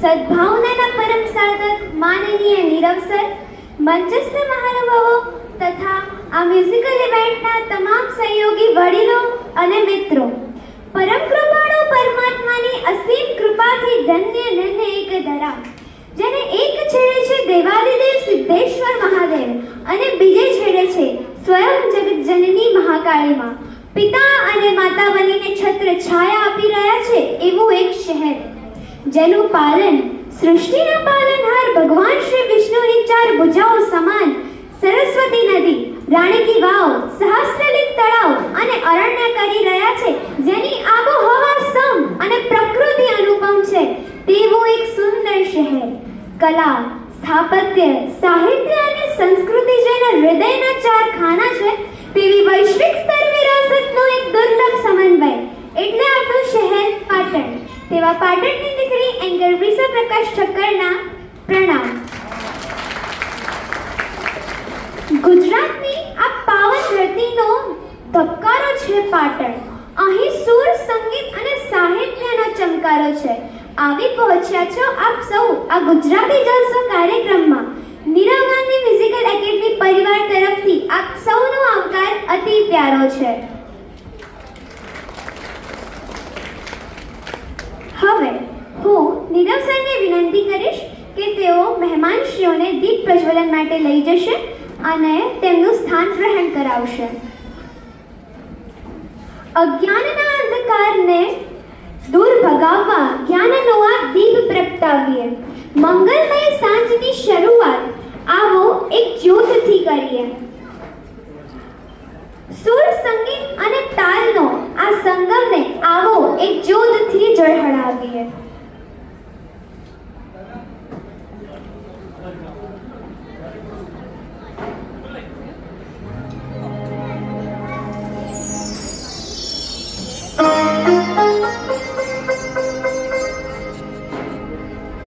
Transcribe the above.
સદભાવનાના પરમ સાધક માનનીય નીરવ સર, મંચસ્થ મહાનુભાવો તથા આ મ્યુઝિકલ ઇવેન્ટના તમામ સહયોગી વડીલો અને મિત્રો, પરમ કૃપાળુ પરમાત્માની અસીમ કૃપાથી ધન્ય એક ધરા, જેને એક છેડે છે દેવાદિદેવ સિદ્ધેશ્વર મહાદેવ અને બીજે છેડે છે સ્વયં જગતજનની મહાકાળીમાં, પિતા અને માતા બનીને છત્ર છાયા આપી રહ્યા છે એવું એક શહેર, જેનું પાલન સૃષ્ટિના પાલનહાર ભગવાન શ્રી વિષ્ણુની ચાર ભુજાઓ સમાન સરસ્વતી નદી, રાણી કી વાવ, સહસ્ત્રલિંગ તળાવ અને અરણ્ય કરી રહ્યા છે, જેની આબોહવા સમ અને પ્રકૃતિ અનુપમ છે તેવું એક સુંદર શહેર. કલા, સ્થાપત્ય, સાહિત્ય અને સંસ્કૃતિ જેના હૃદયના ચાર ખાના છે તેવી વૈશ્વિક સ્તર વિરાસતનો એક દુર્લભ સમન્વય એટલે આપણું શહેર પાટણ. તેવા પાટણની દીકરી એન્કર વિસા પ્રકાશ ઠક્કરના પ્રણામ. ગુજરાતની આ પાવન ધરતીનો ધબકારો છે પાટણ. અહીં સુર, સંગીત અને સાહિત્યનો ચમકારો છે. આવી પહોંચ્યા છો આપ સૌ આ ગુજરાતી જલસો કાર્યક્રમમાં. નીરવ ગાંધી મ્યુઝિકલ એકેડમી પરિવાર તરફથી આપ સૌનો આવકાર અતિ પ્યારો છે. હવે હું નીરવ સરને વિનંતી કરીશ કે તેઓ મહેમાનશ્રીઓને દીપ પ્રજ્વલન માટે લઈ જશે અને તેમનું સ્થાન ગ્રહણ કરાવશે. અજ્ઞાનના અંધકારને દૂર ભગાવવા જ્ઞાનનો આ દીપ